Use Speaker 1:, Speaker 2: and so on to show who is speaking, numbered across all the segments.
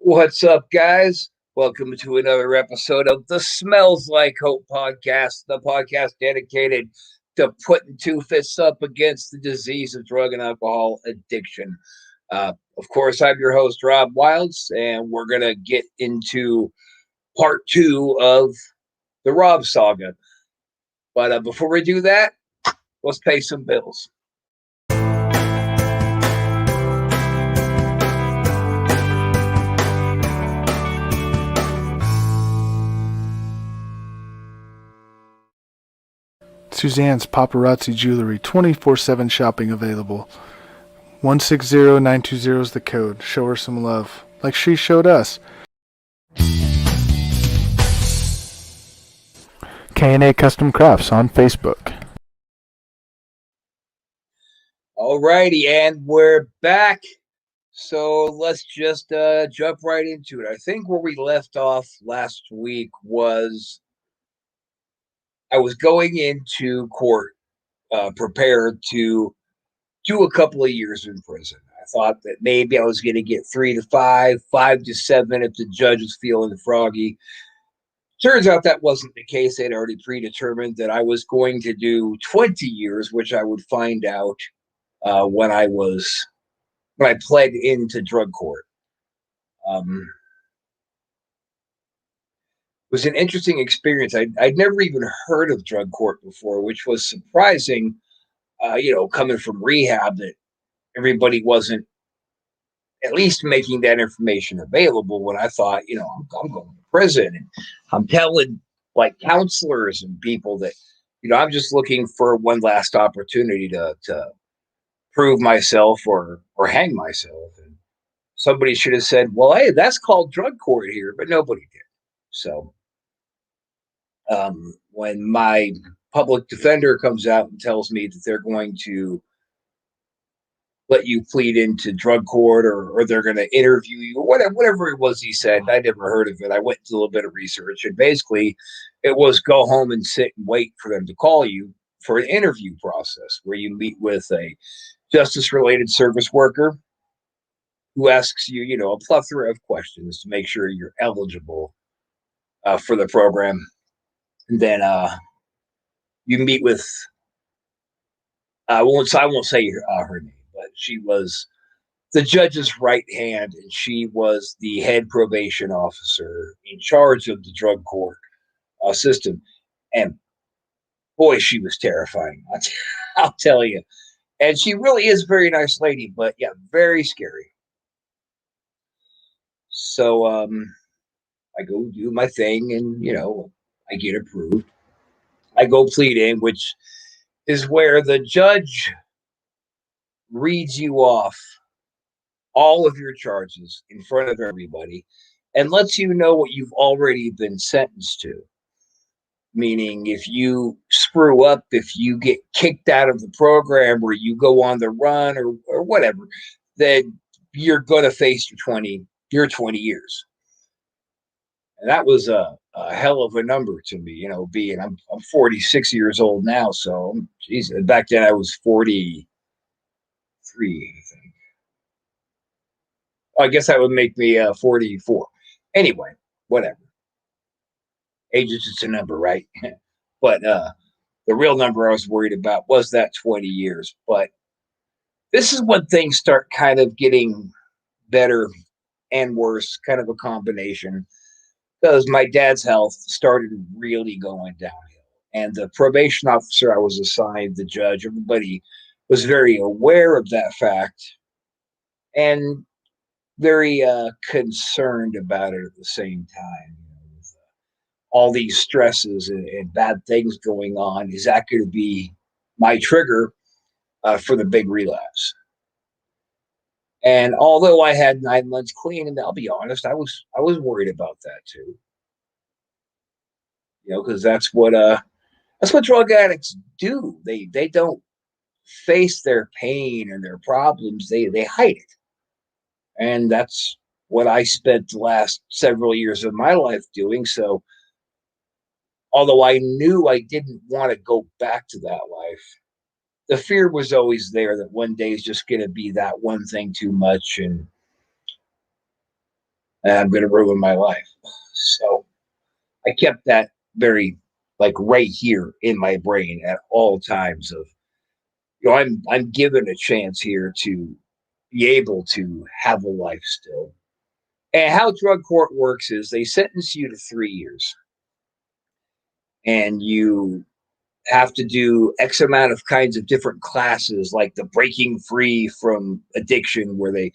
Speaker 1: What's up, guys? Welcome to another episode of the Smells Like Hope podcast, the podcast dedicated to putting two fists up against the disease of drug and alcohol addiction. Of course, I'm your host, Rob Wilds, and we're going to get into part two of the Rob saga. But before we do that, let's pay some bills.
Speaker 2: Suzanne's Paparazzi Jewelry, 24/7 shopping available. 160920 is the code. Show her some love, like she showed us. K&A Custom Crafts on Facebook.
Speaker 1: Alrighty, and we're back. So let's just jump right into it. I think where we left off last week was I was going into court prepared to do a couple of years in prison. I thought that maybe I was going to get 3 to 5, 5 to 7 if the judge was feeling froggy. Turns out that wasn't the case. They'd already predetermined that I was going to do 20 years, which I would find out when I pled into drug court. It was an interesting experience. I'd never even heard of drug court before, which was surprising. Coming from rehab, that everybody wasn't at least making that information available. When I thought, I'm going to prison, and I'm telling like counselors and people that, I'm just looking for one last opportunity to prove myself or hang myself. And somebody should have said, well, hey, that's called drug court here, but nobody did. So when my public defender comes out and tells me that they're going to let you plead into drug court, or they're going to interview you, or whatever it was he said, I never heard of it. I went to a little bit of research, and basically it was go home and sit and wait for them to call you for an interview process where you meet with a justice-related service worker who asks you, a plethora of questions to make sure you're eligible for the program. And then you meet with, I won't say her name, but she was the judge's right hand, and she was the head probation officer in charge of the drug court system. And boy, she was terrifying. I'll tell you. And she really is a very nice lady, but yeah, very scary. So I go do my thing, and I get approved. I go plead in, which is where the judge reads you off all of your charges in front of everybody and lets you know what you've already been sentenced to. Meaning, if you screw up, if you get kicked out of the program, or you go on the run, or whatever, then you're going to face your 20 years. And that was a hell of a number to me, being I'm 46 years old now. So, geez, back then I was 43, I think. I guess that would make me 44. Anyway, whatever. Age is just a number, right? But the real number I was worried about was that 20 years. But this is when things start kind of getting better and worse, kind of a combination, because my dad's health started really going downhill. And the probation officer I was assigned, the judge, everybody was very aware of that fact and very concerned about it at the same time. With all these stresses and bad things going on, is that going to be my trigger for the big relapse? And although I had 9 months clean, and I'll be honest, I was worried about that too. Because that's what drug addicts do. They don't face their pain and their problems. They hide it, and that's what I spent the last several years of my life doing. So, although I knew I didn't want to go back to that life, the fear was always there that one day is just going to be that one thing too much, and and I'm going to ruin my life. So I kept that very like right here in my brain at all times of, I'm given a chance here to be able to have a life still. And how drug court works is they sentence you to 3 years, and you have to do X amount of kinds of different classes, like the breaking free from addiction, where they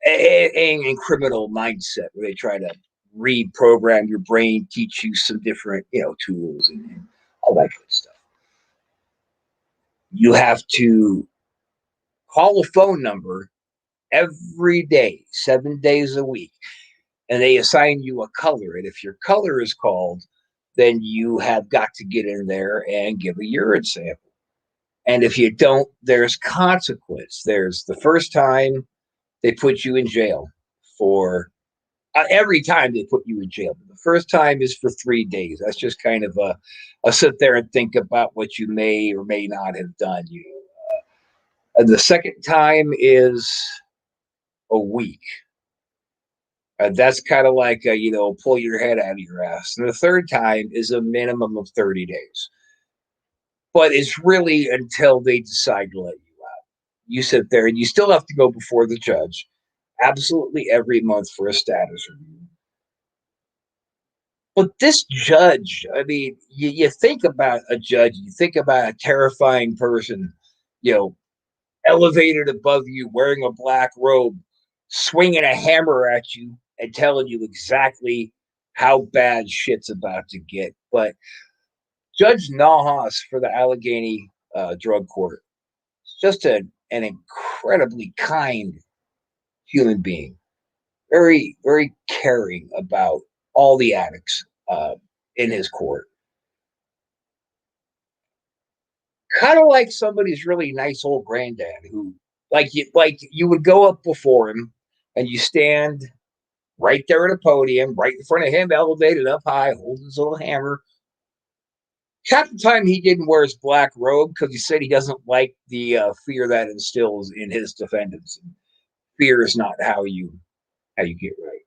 Speaker 1: in criminal mindset, where they try to reprogram your brain, teach you some different, tools and all that good stuff. You have to call a phone number every day, 7 days a week, and they assign you a color. And if your color is called, then you have got to get in there and give a urine sample. And if you don't, there's consequence. There's the first time they put you in jail for every time they put you in jail. But the first time is for 3 days. That's just kind of a sit there and think about what you may or may not have done. And the second time is a week. That's kind of like, pull your head out of your ass. And the third time is a minimum of 30 days. But it's really until they decide to let you out. You sit there and you still have to go before the judge absolutely every month for a status review. But this judge, I mean, you think about a judge, you think about a terrifying person, elevated above you, wearing a black robe, swinging a hammer at you and telling you exactly how bad shit's about to get. But Judge Nahas for the Allegheny Drug Court is just an incredibly kind human being, very, very caring about all the addicts in his court. Kind of like somebody's really nice old granddad who, you would go up before him and you stand right there at a podium, right in front of him, elevated up high, holding his little hammer. Half the time he didn't wear his black robe because he said he doesn't like the fear that instills in his defendants. Fear is not how you get right.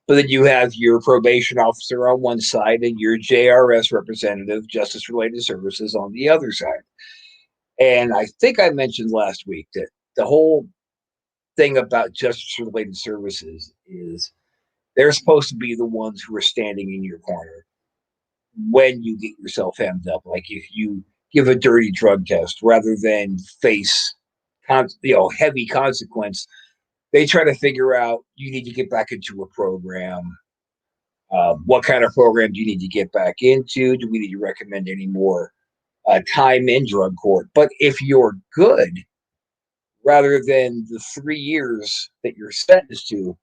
Speaker 1: But then you have your probation officer on one side and your JRS representative, Justice Related Services, on the other side. And I think I mentioned last week that the whole thing about Justice Related Services is they're supposed to be the ones who are standing in your corner when you get yourself hemmed up. Like if you give a dirty drug test rather than face heavy consequence, they try to figure out you need to get back into a program. What kind of program do you need to get back into? Do we need to recommend any more time in drug court? But if you're good, rather than the 3 years that you're sentenced to,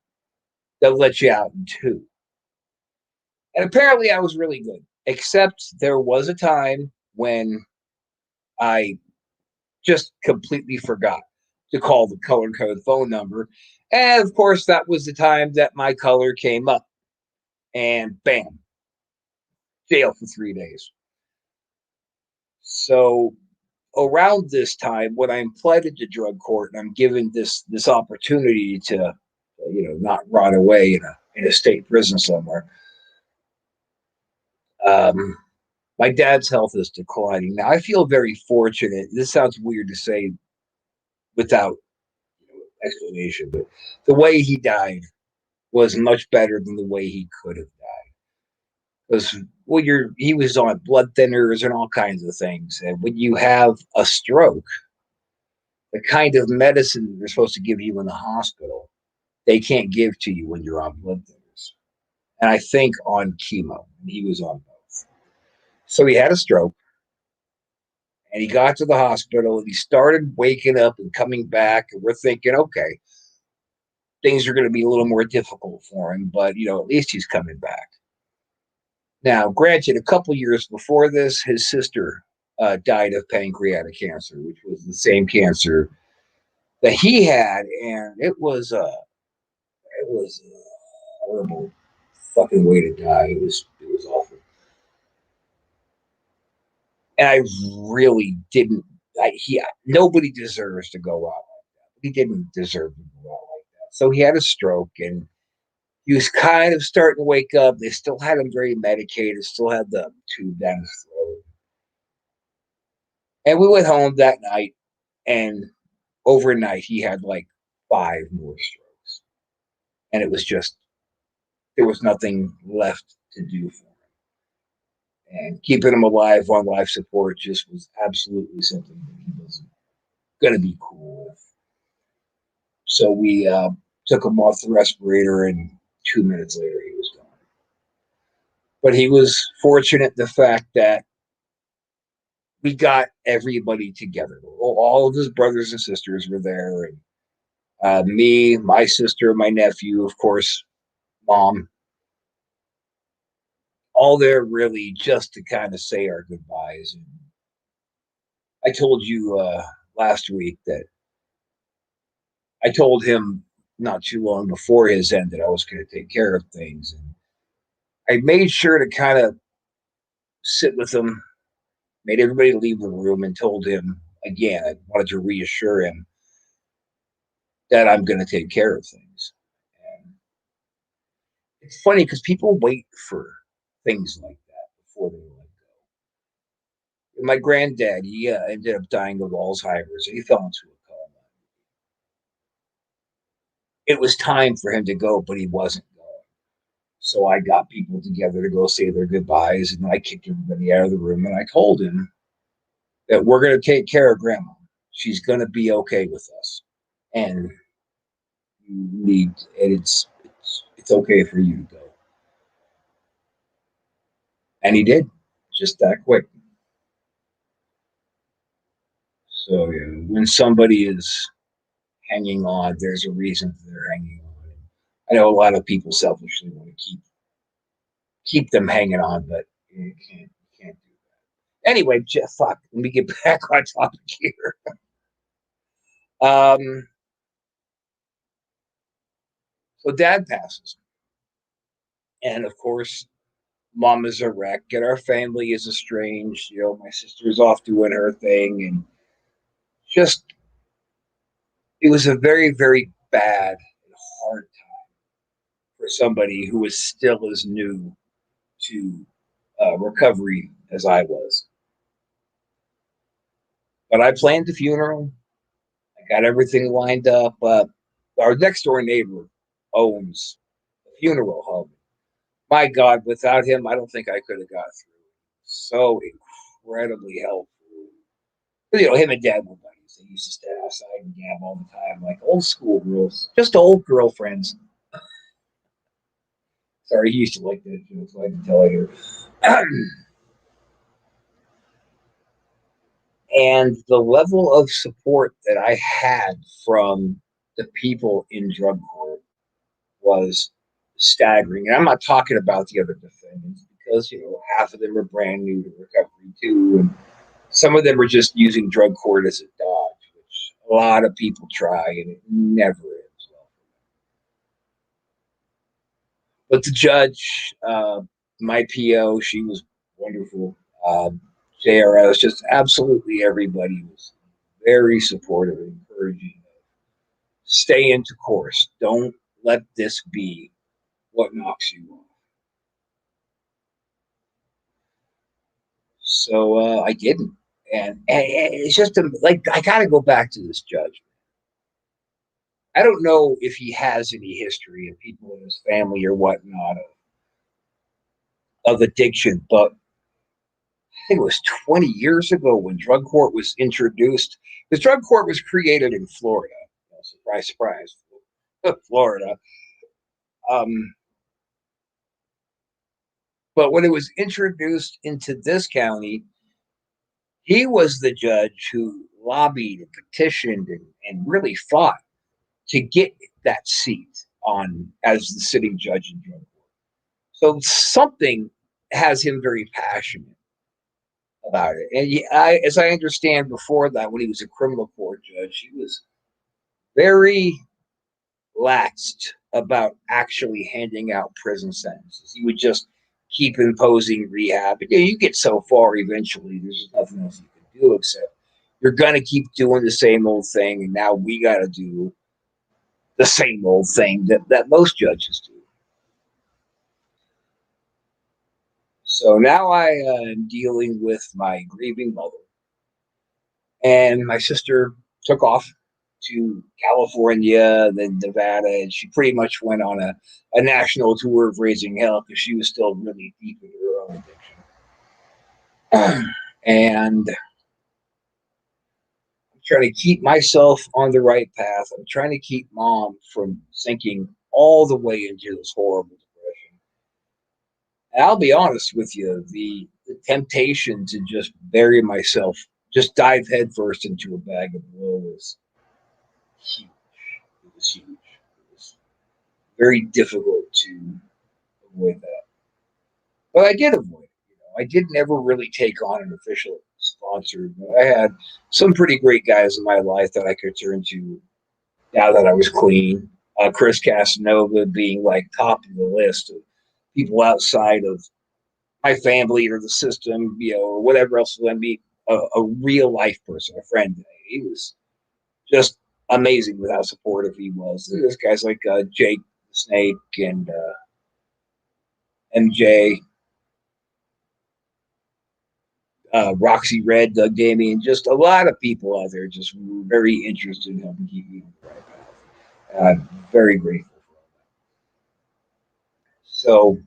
Speaker 1: they'll let you out in 2. And apparently I was really good, except there was a time when I just completely forgot to call the color code phone number. And of course, that was the time that my color came up. And bam, jail for 3 days. So around this time, when I'm pled into drug court and I'm given this opportunity to, not rot away in a state prison somewhere, my dad's health is declining. Now I feel very fortunate. This sounds weird to say without explanation, but the way he died was much better than the way he could have died. Because he was on blood thinners and all kinds of things. And when you have a stroke, the kind of medicine they're supposed to give you in the hospital, they can't give to you when you're on blood thinners. And I think on chemo, and he was on both. So he had a stroke, and he got to the hospital, and he started waking up and coming back, and we're thinking, okay, things are going to be a little more difficult for him, but, at least he's coming back. Now, granted, a couple years before this, his sister died of pancreatic cancer, which was the same cancer that he had, and it was a horrible fucking way to die. It was awful, and I really didn't. Nobody deserves to go out like that. He didn't deserve to go out like that. So he had a stroke, and he was kind of starting to wake up. They still had him very medicated, still had the tube down his throat. And we went home that night, and overnight he had like 5 more strokes. And it was just, there was nothing left to do for him. And keeping him alive on life support just was absolutely something that he wasn't going to be cool with. So we took him off the respirator, and 2 minutes later he was gone. But he was fortunate the fact that we got everybody together. All of his brothers and sisters were there, and me, my sister, my nephew, of course, mom, all there really just to kind of say our goodbyes. And I told you last week that I told him not too long before his end that I was going to take care of things. And I made sure to kind of sit with him, made everybody leave the room, and told him again, I wanted to reassure him that I'm going to take care of things. And it's funny because people wait for things like that before they let go. My granddad, he ended up dying of Alzheimer's. He fell into a coma. It was time for him to go, but he wasn't going. So I got people together to go say their goodbyes, and I kicked everybody out of the room. And I told him that we're going to take care of Grandma. She's going to be okay with us, and you need, and it's okay for you to go. And he did, just that quick. So yeah, when somebody is hanging on, there's a reason they're hanging on. I know a lot of people selfishly want to keep them hanging on, but you can't do that. Anyway, Jeff, fuck. Let me get back on topic here. Um, so Dad passes, and of course, Mom is a wreck, and our family is estranged. You know, my sister's off doing her thing, and just it was a very, very bad and hard time for somebody who was still as new to recovery as I was. But I planned the funeral. I got everything lined up. Our next door neighbor owns a funeral home. My God, without him, I don't think I could have got through. So incredibly helpful. You know, him and Dad were buddies. They used to stand outside and gab all the time, like old school girls, just old girlfriends. Sorry, he used to like that joke, so I can tell you. And the level of support that I had from the people in drug court was staggering. And I'm not talking about the other defendants because, you know, half of them are brand new to recovery too. And some of them are just using drug court as a dodge, which a lot of people try and it never ends well. But the judge, my PO, she was wonderful. JRS, just absolutely everybody was very supportive and encouraging. Stay into course. Don't let this be what knocks you off. So I didn't. And it's just like, I got to go back to this judge. I don't know if he has any history of people in his family or whatnot of addiction, but I think it was 20 years ago when drug court was introduced. Because drug court was created in Florida. Surprise, surprise, Florida. Um, but when it was introduced into this county, he was the judge who lobbied and petitioned and really fought to get that seat on as the sitting judge in drug court. So something has him very passionate about it. And as I understand before that, when he was a criminal court judge, he was very laxed about actually handing out prison sentences. He would just keep imposing rehab. And, you get so far eventually, there's nothing else you can do except you're going to keep doing the same old thing. And now we got to do the same old thing that most judges do. So now I am dealing with my grieving mother. And my sister took off to California, then Nevada, and she pretty much went on a national tour of raising hell because she was still really deep in her own addiction. And I'm trying to keep myself on the right path. I'm trying to keep mom from sinking all the way into this horrible depression. And I'll be honest with you, the temptation to just bury myself, just dive headfirst into a bag of blow was huge. It was huge. It was very difficult to avoid that. But I did avoid it. I didn't ever really take on an official sponsor. But I had some pretty great guys in my life that I could turn to now that I was clean. Chris Casanova being like top of the list of people outside of my family or the system, or whatever else. I mean, a real life person, a friend. He was just amazing with how supportive he was. There's guys like Jake the Snake and MJ, Roxy Red, Doug Damien, just a lot of people out there just very interested in helping keep me on the right path. I'm very grateful for all that. So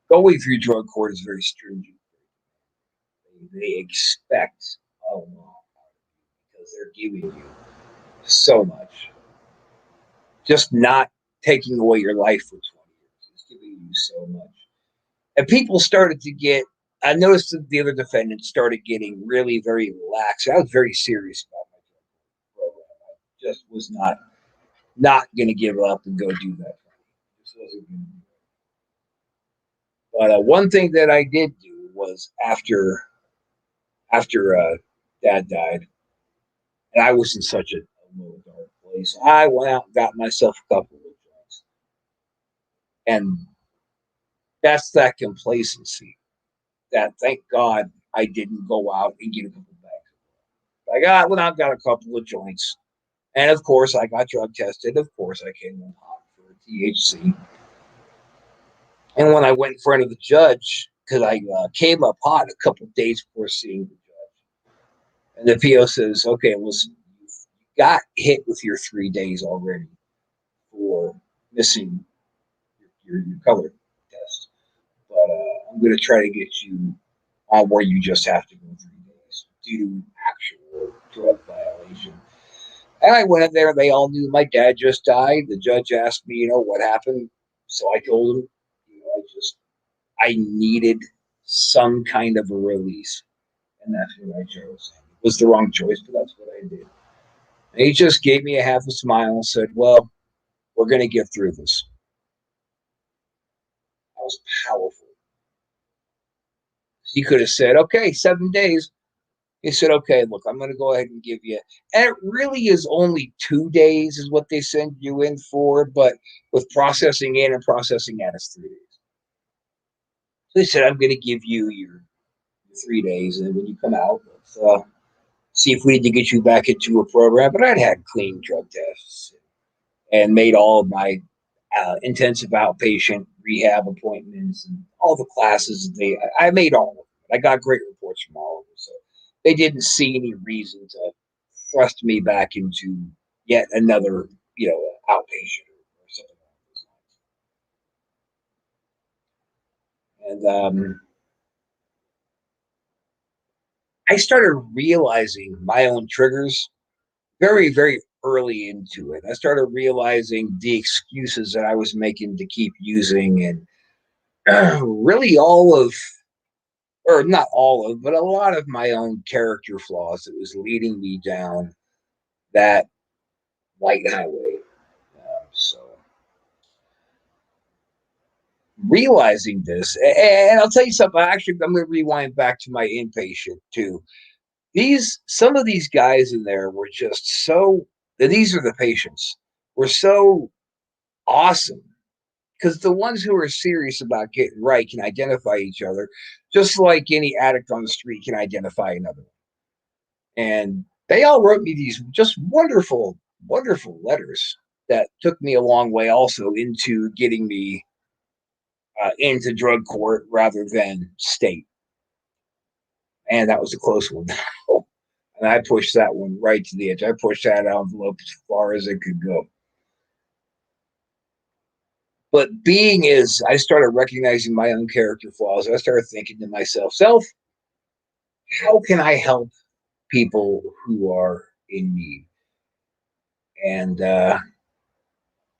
Speaker 1: going through drug court is very stringent. They expect a lot because they're giving you so much. Just not taking away your life for 20 years. It's giving you so much. And people started to get, I noticed that the other defendants started getting really very lax. I was very serious about my program. I just was not going to give up and go do that. Just wasn't going to do it. But one thing that I did do was after Dad died, and I was in such a low dark place, I went out and got myself a couple of joints, and that's that complacency. That thank God I didn't go out and get a couple of bags. I went out and got a couple of joints, and of course I got drug tested. Of course I came in hot for THC. And when I went in front of the judge, because I came up hot a couple of days before seeing the judge, and the PO says, "Okay, listen, you got hit with your 3 days already for missing your color test, but I'm going to try to get you on where you just have to go 3 days due to actual drug violation." And I went in there. They all knew my dad just died. The judge asked me, what happened. So I told him, I needed some kind of a release. And that's what I chose. It was the wrong choice, but that's what I did. And he just gave me a half a smile and said, "Well, we're going to get through this." That was powerful. He could have said, "Okay, 7 days." He said, "Okay, look, I'm going to go ahead and give you," and it really is only 2 days is what they send you in for, but with processing in and processing out, it's 3 days. So he said, "I'm going to give you your 3 days, and when you come out, let's see if we need to get you back into a program." But I'd had clean drug tests and made all of my intensive outpatient rehab appointments and all the classes. I made all of them. I got great reports from all of them. So they didn't see any reason to thrust me back into yet another, outpatient or something like that. And I started realizing my own triggers very, very early into it. I started realizing the excuses that I was making to keep using, and really or not all of, but a lot of my own character flaws that was leading me down that white highway. So realizing this, and I'll tell you something. Actually, I'm going to rewind back to my inpatient too. Some of these guys in there were just so. These are the patients were so awesome because the ones who are serious about getting right can identify each other, just like any addict on the street can identify another one. And they all wrote me these just wonderful wonderful letters that took me a long way also into getting me into drug court rather than state. And that was a close one. And I pushed that one right to the edge. I pushed that envelope as far as it could go. But being is, I started recognizing my own character flaws. I started thinking to myself, how can I help people who are in need? And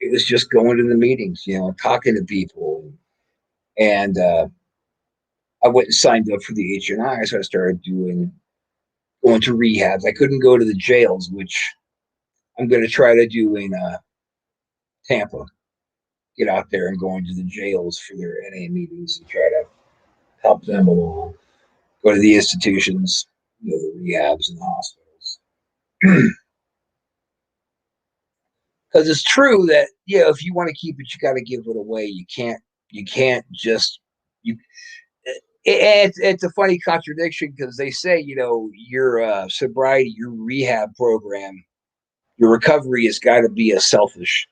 Speaker 1: it was just going to the meetings, talking to people. And I went and signed up for the H&I, so I started going to rehabs. I couldn't go to the jails, which I'm going to try to do in Tampa. Get out there and go into the jails for their NA meetings and try to help them along. Go to the institutions, the rehabs and the hospitals. Because it's true that if you want to keep it, you got to give it away. You can't just you. It's a funny contradiction because they say your sobriety, your rehab program, your recovery has got to be a selfish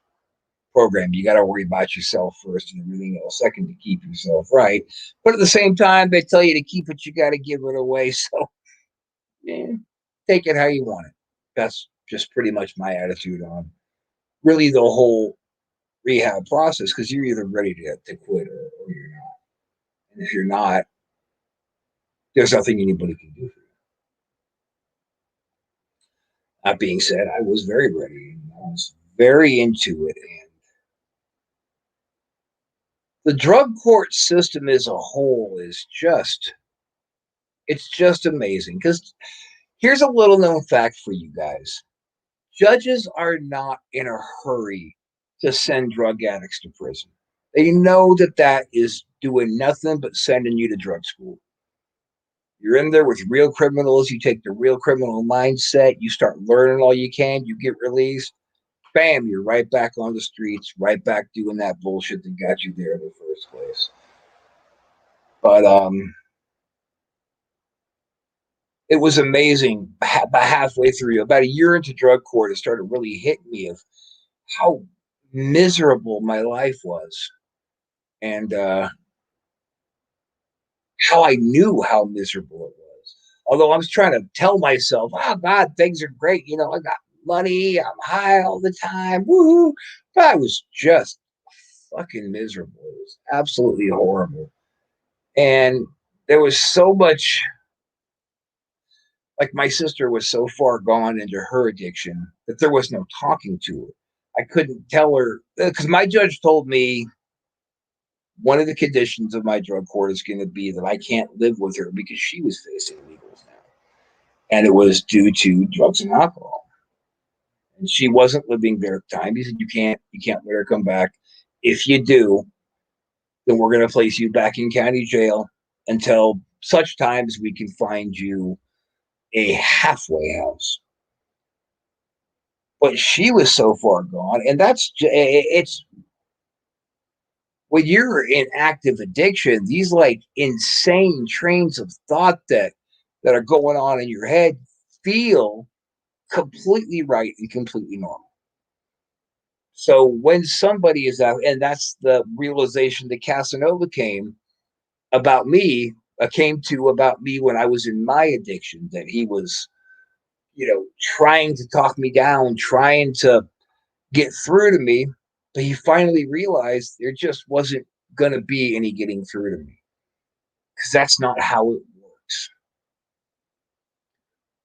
Speaker 1: program. You got to worry about yourself first and everything else second to keep yourself right. But at the same time, they tell you to keep it, you got to give it away. So take it how you want it. That's just pretty much my attitude on really the whole rehab process, because you're either ready to quit or you're not. And if you're not, there's nothing anybody can do for you. That being said, I was very ready. I was very into it. And the drug court system as a whole is it's just amazing. Because here's a little known fact for you guys. Judges are not in a hurry to send drug addicts to prison. They know that is doing nothing but sending you to drug school. You're in there with real criminals. You take the real criminal mindset. You start learning all you can. You get released. Bam, you're right back on the streets, right back doing that bullshit that got you there in the first place. But it was amazing. About halfway through, about a year into drug court, it started really hitting me of how miserable my life was, and how I knew how miserable it was. Although I was trying to tell myself, "Oh God, things are great. I got money. I'm high all the time. Woohoo!" But I was just fucking miserable. It was absolutely horrible, and there was so much. Like my sister was so far gone into her addiction that there was no talking to her. I couldn't tell her because my judge told me one of the conditions of my drug court is going to be that I can't live with her because she was facing legals now. And it was due to drugs and alcohol. And she wasn't living there at the time. He said, you can't let her come back. If you do, then we're going to place you back in county jail until such times we can find you a halfway house. But she was so far gone, and it's when you're in active addiction, these like insane trains of thought that are going on in your head feel completely right and completely normal. So when somebody is out, and that's the realization that Casanova came to about me when I was in my addiction, that he was, trying to talk me down, trying to get through to me, but he finally realized there just wasn't going to be any getting through to me because that's not how it works.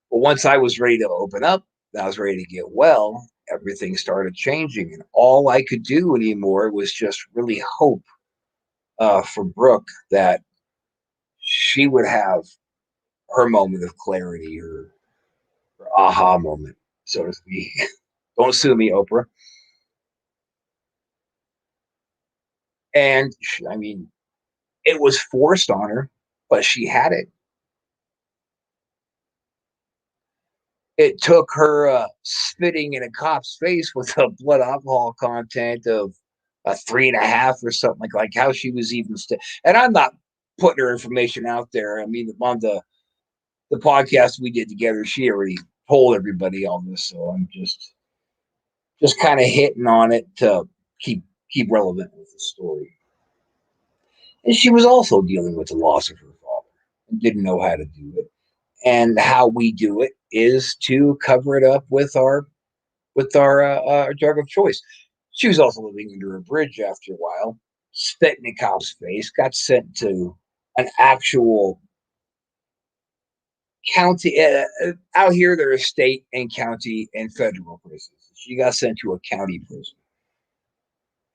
Speaker 1: But once I was ready to open up, I was ready to get well, everything started changing. And all I could do anymore was just really hope for Brooke that she would have her moment of clarity, her aha moment, so to speak. Don't sue me, Oprah. And I mean, it was forced on her, but she had it. It took her spitting in a cop's face with a blood alcohol content of a 3.5 or something like how she was even and I'm not putting her information out there. I mean, on the podcast we did together, she already told everybody all this, so I'm just just kind of hitting on it to keep relevant with the story. And she was also dealing with the loss of her father and didn't know how to do it. And how we do it is to cover it up with our drug of choice. She was also living under a bridge after a while, spit in a cop's face, got sent to an actual county. Out here, there are state and county and federal prisons. She got sent to a county prison.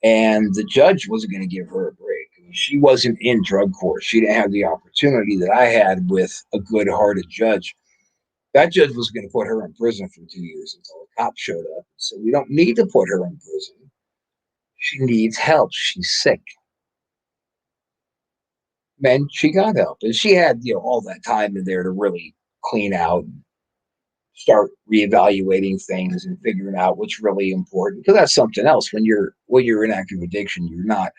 Speaker 1: And the judge wasn't going to give her a break. She wasn't in drug court. She didn't have the opportunity that I had with a good hearted judge. That judge was going to put her in prison for 2 years until a cop showed up and said, "We don't need to put her in prison. She needs help. She's sick." And she got help. And she had, all that time in there to really clean out and start reevaluating things and figuring out what's really important. Because that's something else. When you're in active addiction, you're not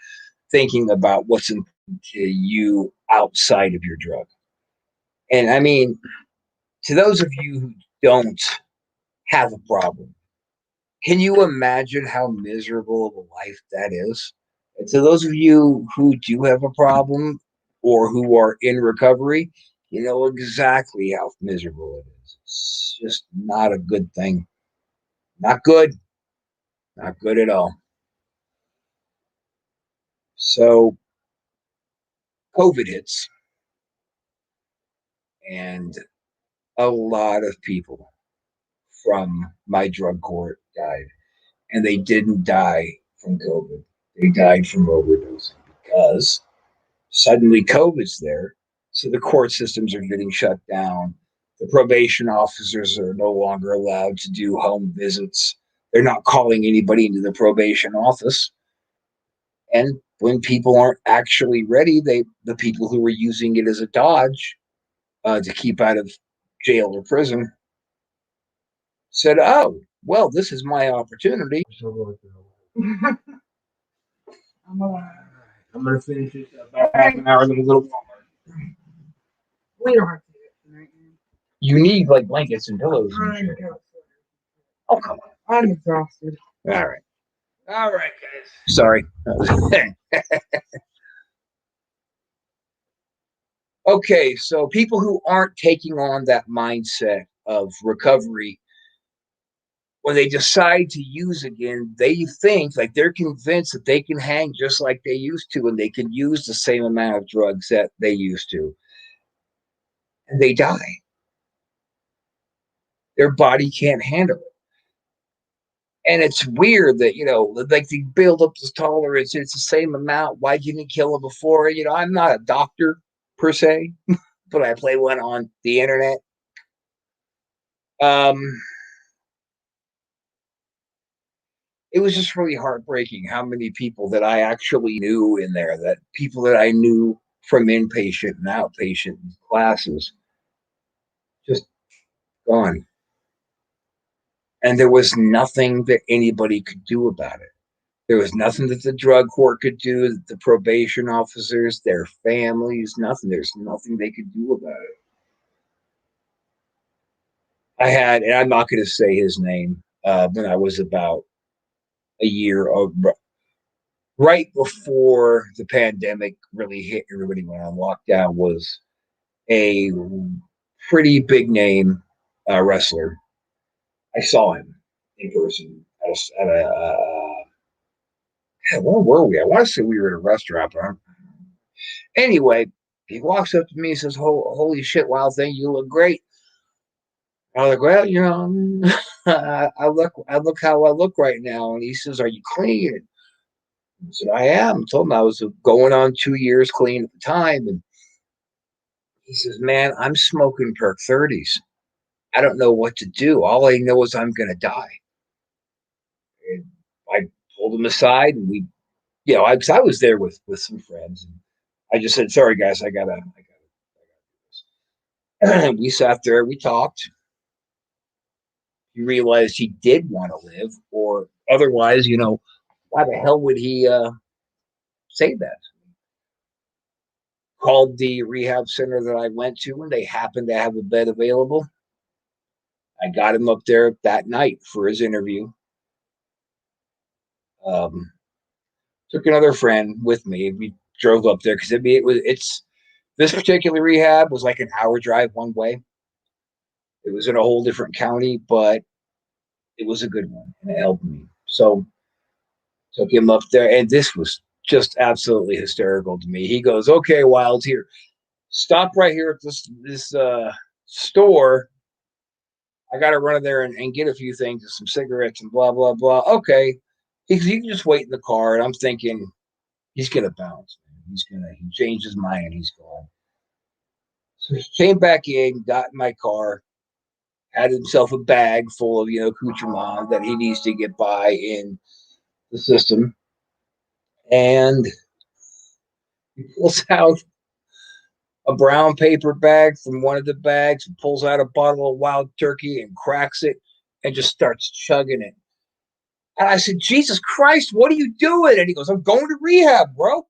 Speaker 1: thinking about what's important to you outside of your drug. And I mean, to those of you who don't have a problem, can you imagine how miserable of a life that is? And to those of you who do have a problem or who are in recovery, you know exactly how miserable it is. It's just not a good thing. Not good. Not good at all. So COVID hits, and a lot of people from my drug court died. And they didn't die from COVID. They died from overdosing because suddenly COVID's there. So the court systems are getting shut down. The probation officers are no longer allowed to do home visits. They're not calling anybody into the probation office. And when people aren't actually ready, the people who were using it as a dodge to keep out of jail or prison said, "Oh, well, this is my opportunity." I'm gonna finish it about half an hour, then a little longer.
Speaker 3: We don't have to do it tonight.
Speaker 1: You need like blankets and pillows and shit. Oh, come on.
Speaker 3: I'm exhausted.
Speaker 1: All right. All right, guys. Sorry. Okay, so people who aren't taking on that mindset of recovery, when they decide to use again, they think like they're convinced that they can hang just like they used to and they can use the same amount of drugs that they used to. And they die. Their body can't handle it. And it's weird that, like they build up this tolerance. It's the same amount. Why didn't you kill them before? I'm not a doctor per se, but I play one on the internet. It was just really heartbreaking how many people that I actually knew in there, that people that I knew from inpatient and outpatient classes, just gone. And there was nothing that anybody could do about it. There was nothing that the drug court could do, that the probation officers, their families, nothing. There's nothing they could do about it. And I'm not going to say his name, when I was about a year old, right before the pandemic really hit, everybody went on lockdown, was a pretty big name wrestler. I saw him in person where were we? I want to say we were at a restaurant, but anyway, he walks up to me and says, "Holy shit, Wild Thing, you look great." I was like, "Well, I look how I look right now." And he says, "Are you clean?" I said, "I am." I told him I was going on 2 years clean at the time. And he says, "Man, I'm smoking perk 30s. I don't know what to do. All I know is I'm going to die." And I pulled him aside, and I was there with some friends. And I just said, "Sorry, guys, I gotta do this." We sat there, we talked. He realized he did want to live, or otherwise, why the hell would he say that? Called the rehab center that I went to, and they happened to have a bed available. I got him up there that night for his interview. Um, Took another friend with me. We drove up there because it's this particular rehab was like an hour drive one way. It was in a whole different county, but it was a good one and it helped me. So took him up there, and this was just absolutely hysterical to me. He goes, "Okay, Wild, here, stop right here at this store. I got to run in there and get a few things, and some cigarettes and blah blah blah." Okay, he can just wait in the car, and I'm thinking he's gonna bounce. He changed his mind and he's gone. So he came back in, got in my car, had himself a bag full of accoutrement that he needs to get by in the system, and he pulls out a brown paper bag from one of the bags, and pulls out a bottle of wild turkey and cracks it and just starts chugging it. And I said, "Jesus Christ, what are you doing?" And he goes, "I'm going to rehab, bro."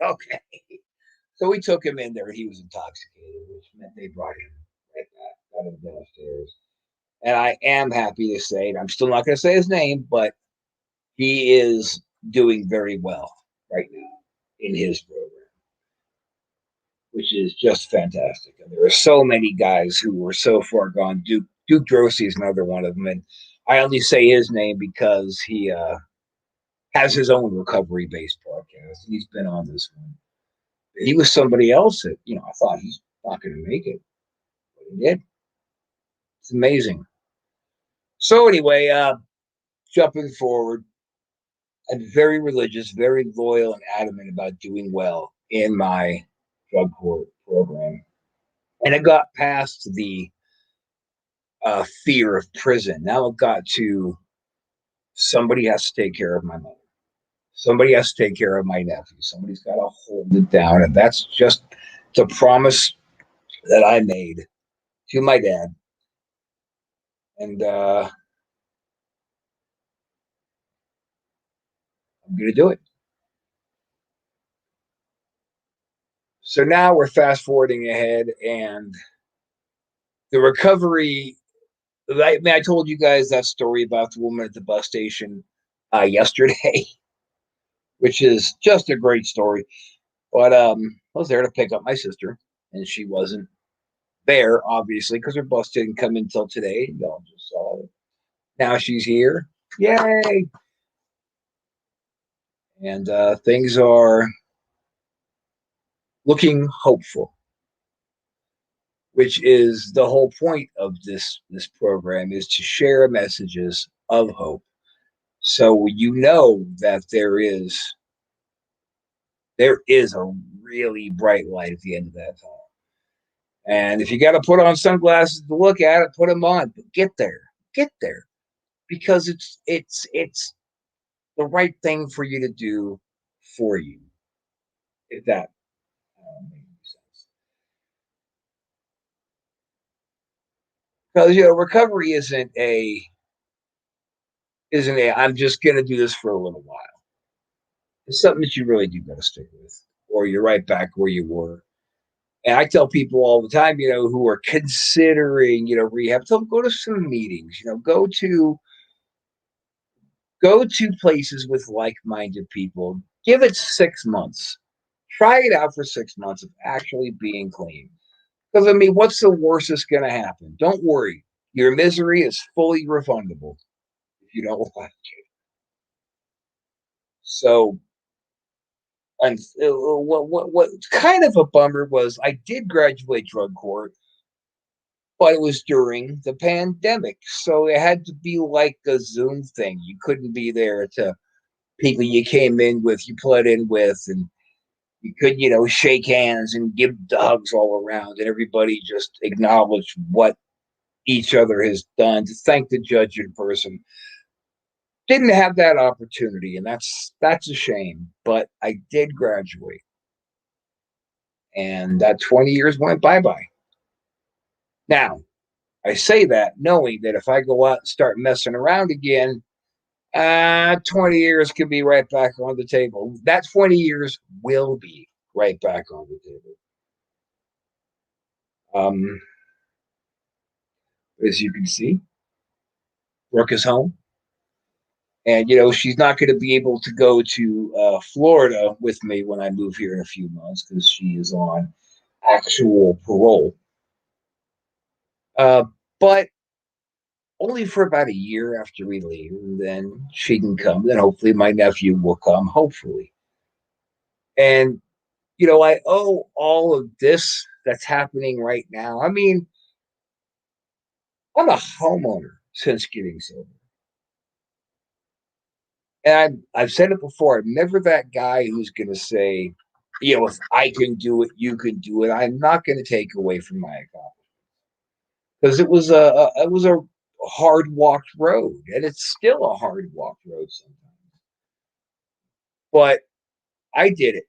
Speaker 1: Okay. So we took him in there. He was intoxicated, which meant they brought him right back out of the downstairs. And I am happy to say, and I'm still not going to say his name, but he is doing very well right now in his program, which is just fantastic. And there are so many guys who were so far gone. Duke Drosy is another one of them, and I only say his name because he has his own recovery-based podcast. He's been on this one. He was somebody else that I thought he's not going to make it, but he did. It's amazing. So anyway, jumping forward, I'm very religious, very loyal, and adamant about doing well in my drug court program, and it got past the fear of prison. Now it got to somebody has to take care of my mother. Somebody has to take care of my nephew. Somebody's got to hold it down. And that's just the promise that I made to my dad. And I'm going to do it. So now we're fast forwarding ahead, and the recovery. I told you guys that story about the woman at the bus station yesterday, which is just a great story. But I was there to pick up my sister, and she wasn't there, obviously, because her bus didn't come until today. Y'all just saw it. Now she's here. Yay! And things are looking hopeful, which is the whole point of this program, is to share messages of hope. So that there is a really bright light at the end of that tunnel. And if you got to put on sunglasses to look at it, put them on. But get there, because it's the right thing for you to do for you. If that makes sense, because recovery isn't a I'm just gonna do this for a little while. It's something that you really do got to stick with, or you're right back where you were. And I tell people all the time, who are considering, rehab, tell them go to some meetings, go to places with like-minded people. Give it 6 months. Try it out for 6 months of actually being clean. Because what's the worst that's going to happen? Don't worry. Your misery is fully refundable if you don't like it. So, and what kind of a bummer was I did graduate drug court, but it was during the pandemic. So it had to be like a Zoom thing. You couldn't be there to people you came in with, you pled in with, and you could, shake hands and give hugs all around, and everybody just acknowledge what each other has done to thank the judge in person. Didn't have that opportunity, and that's a shame. But I did graduate, and that 20 years went bye-bye. Now, I say that knowing that if I go out and start messing around again, 20 years could be right back on the table. That 20 years will be right back on the table. As you can see, Brooke is home, And she's not going to be able to go to Florida with me when I move here in a few months because she is on actual parole. But only for about a year after we leave, and then she can come. Then hopefully my nephew will come. Hopefully, and I owe all of this that's happening right now. I mean, I'm a homeowner since getting sober. And I've said it before, I'm never that guy who's going to say, if I can do it, you can do it. I'm not going to take away from my accomplishment because it was a hard walked road, and it's still a hard walked road sometimes. But I did it,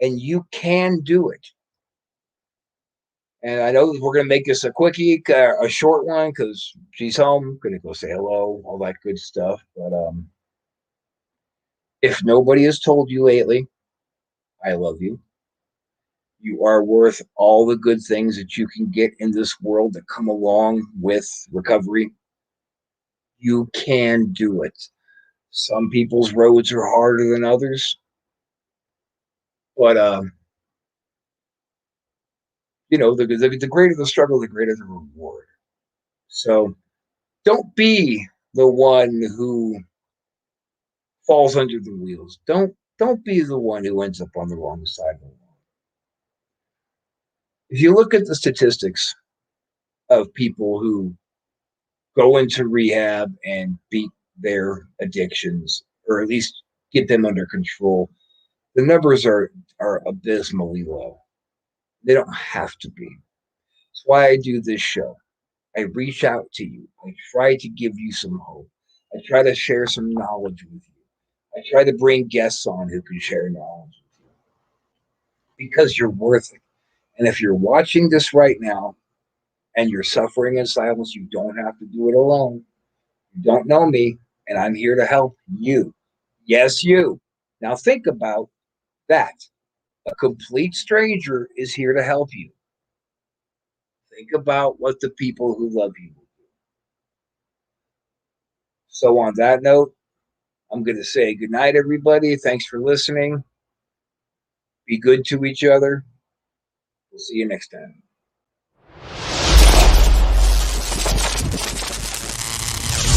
Speaker 1: and you can do it. And I know we're going to make this a quickie, a short one, because she's home, going to go say hello, all that good stuff. But if nobody has told you lately, I love you. You are worth all the good things that you can get in this world that come along with recovery. You can do it. Some people's roads are harder than others, but the greater the struggle, the greater the reward. So don't be the one who falls under the wheels. Don't be the one who ends up on the wrong side of the law. If you look at the statistics of people who go into rehab and beat their addictions, or at least get them under control, the numbers are abysmally low. They don't have to be. That's why I do this show. I reach out to you. I try to give you some hope. I try to share some knowledge with you. I try to bring guests on who can share knowledge with you because you're worth it. And if you're watching this right now and you're suffering in silence, you don't have to do it alone. You don't know me, and I'm here to help you. Yes, you. Now think about that. A complete stranger is here to help you. Think about what the people who love you will do. So, on that note, I'm going to say good night, everybody. Thanks for listening. Be good to each other. We'll see you next time.